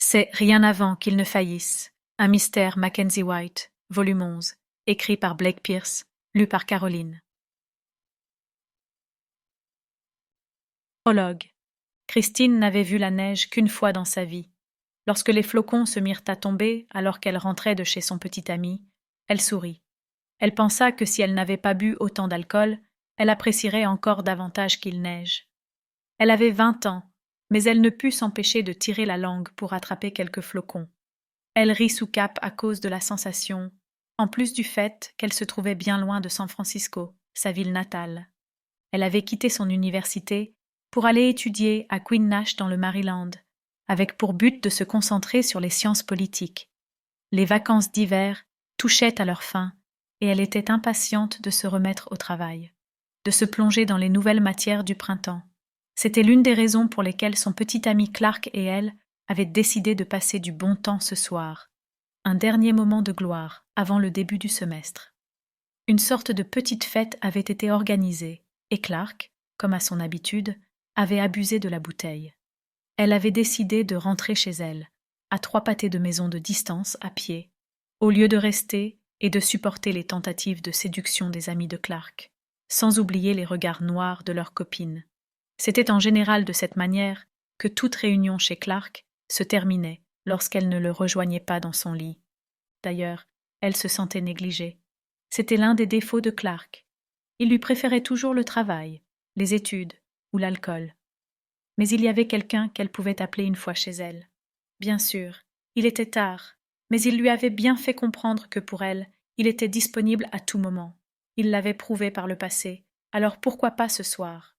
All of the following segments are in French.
C'est Rien avant qu'il ne faillisse. Un mystère Mackenzie White, volume 11, écrit par Blake Pierce, lu par Caroline. Prologue. Christine n'avait vu la neige qu'une fois dans sa vie. Lorsque les flocons se mirent à tomber alors qu'elle rentrait de chez son petit ami, elle sourit. Elle pensa que si elle n'avait pas bu autant d'alcool, elle apprécierait encore davantage qu'il neige. Elle avait 20 ans, mais elle ne put s'empêcher de tirer la langue pour attraper quelques flocons. Elle rit sous cape à cause de la sensation, en plus du fait qu'elle se trouvait bien loin de San Francisco, sa ville natale. Elle avait quitté son université pour aller étudier à Queen Nash dans le Maryland, avec pour but de se concentrer sur les sciences politiques. Les vacances d'hiver touchaient à leur fin, et elle était impatiente de se remettre au travail, de se plonger dans les nouvelles matières du printemps. C'était l'une des raisons pour lesquelles son petit ami Clark et elle avaient décidé de passer du bon temps ce soir, un dernier moment de gloire avant le début du semestre. Une sorte de petite fête avait été organisée, et Clark, comme à son habitude, avait abusé de la bouteille. Elle avait décidé de rentrer chez elle, à 3 pâtés de maison de distance, à pied, au lieu de rester et de supporter les tentatives de séduction des amis de Clark, sans oublier les regards noirs de leurs copines. C'était en général de cette manière que toute réunion chez Clark se terminait lorsqu'elle ne le rejoignait pas dans son lit. D'ailleurs, elle se sentait négligée. C'était l'un des défauts de Clark. Il lui préférait toujours le travail, les études ou l'alcool. Mais il y avait quelqu'un qu'elle pouvait appeler une fois chez elle. Bien sûr, il était tard, mais il lui avait bien fait comprendre que pour elle, il était disponible à tout moment. Il l'avait prouvé par le passé, alors pourquoi pas ce soir?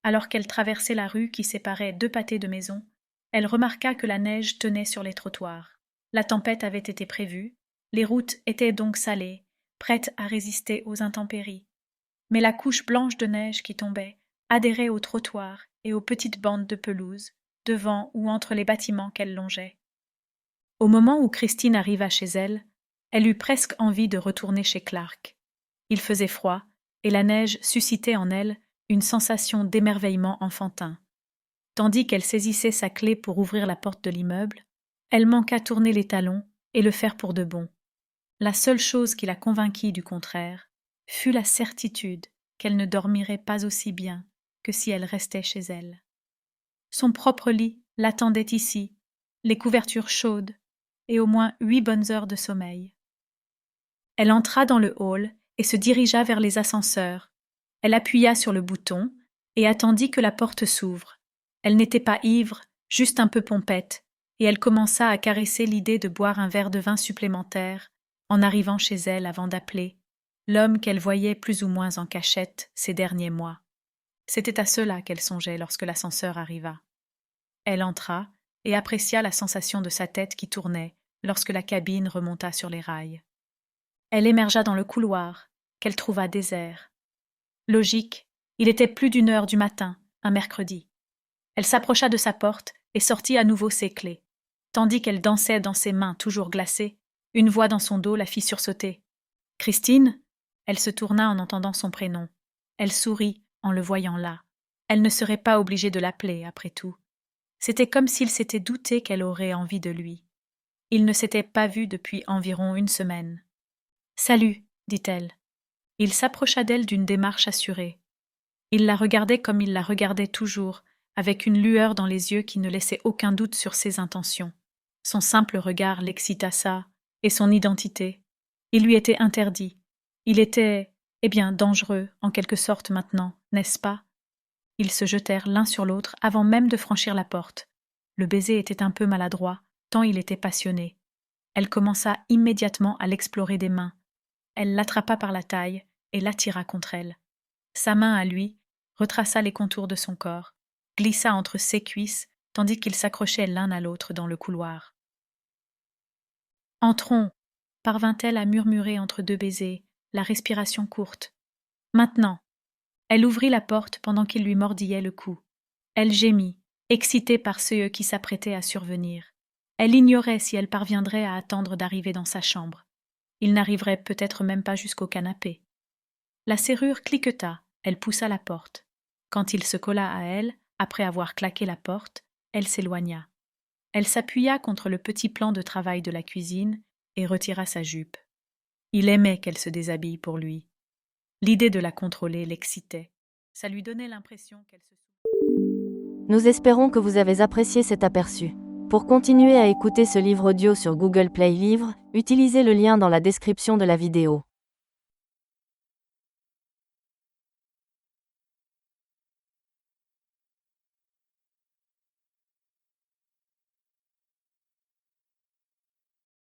Alors qu'elle traversait la rue qui séparait 2 pâtés de maison, elle remarqua que la neige tenait sur les trottoirs. La tempête avait été prévue, les routes étaient donc salées, prêtes à résister aux intempéries. Mais la couche blanche de neige qui tombait adhérait aux trottoirs et aux petites bandes de pelouse, devant ou entre les bâtiments qu'elle longeait. Au moment où Christine arriva chez elle, elle eut presque envie de retourner chez Clark. Il faisait froid, et la neige suscitait en elle une sensation d'émerveillement enfantin. Tandis qu'elle saisissait sa clé pour ouvrir la porte de l'immeuble, elle manqua tourner les talons et le faire pour de bon. La seule chose qui la convainquit du contraire fut la certitude qu'elle ne dormirait pas aussi bien que si elle restait chez elle. Son propre lit l'attendait ici, les couvertures chaudes et au moins 8 bonnes heures de sommeil. Elle entra dans le hall et se dirigea vers les ascenseurs. Elle appuya sur le bouton et attendit que la porte s'ouvre. Elle n'était pas ivre, juste un peu pompette, et elle commença à caresser l'idée de boire un verre de vin supplémentaire en arrivant chez elle avant d'appeler l'homme qu'elle voyait plus ou moins en cachette ces derniers mois. C'était à cela qu'elle songeait lorsque l'ascenseur arriva. Elle entra et apprécia la sensation de sa tête qui tournait lorsque la cabine remonta sur les rails. Elle émergea dans le couloir, qu'elle trouva désert. Logique, il était plus d'1 heure du matin, un mercredi. Elle s'approcha de sa porte et sortit à nouveau ses clés. Tandis qu'elle dansait dans ses mains toujours glacées, une voix dans son dos la fit sursauter. « Christine ?» Elle se tourna en entendant son prénom. Elle sourit en le voyant là. Elle ne serait pas obligée de l'appeler, après tout. C'était comme s'il s'était douté qu'elle aurait envie de lui. Il ne s'était pas vu depuis environ 1 semaine. « Salut !» dit-elle. Il s'approcha d'elle d'une démarche assurée. Il la regardait comme il la regardait toujours, avec une lueur dans les yeux qui ne laissait aucun doute sur ses intentions. Son simple regard l'excita ça, et son identité. Il lui était interdit. Il était, dangereux, en quelque sorte maintenant, n'est-ce pas? Ils se jetèrent l'un sur l'autre avant même de franchir la porte. Le baiser était un peu maladroit, tant il était passionné. Elle commença immédiatement à l'explorer des mains. Elle l'attrapa par la taille et l'attira contre elle. Sa main à lui retraça les contours de son corps, glissa entre ses cuisses tandis qu'ils s'accrochaient l'un à l'autre dans le couloir. « Entrons !» parvint-elle à murmurer entre 2 baisers, la respiration courte. « Maintenant !» Elle ouvrit la porte pendant qu'il lui mordillait le cou. Elle gémit, excitée par ceux qui s'apprêtaient à survenir. Elle ignorait si elle parviendrait à attendre d'arriver dans sa chambre. Il n'arriverait peut-être même pas jusqu'au canapé. La serrure cliqueta, elle poussa la porte. Quand il se colla à elle, après avoir claqué la porte, elle s'éloigna. Elle s'appuya contre le petit plan de travail de la cuisine et retira sa jupe. Il aimait qu'elle se déshabille pour lui. L'idée de la contrôler l'excitait. Ça lui donnait l'impression qu'elle se... Nous espérons que vous avez apprécié cet aperçu. Pour continuer à écouter ce livre audio sur Google Play Livres, utilisez le lien dans la description de la vidéo.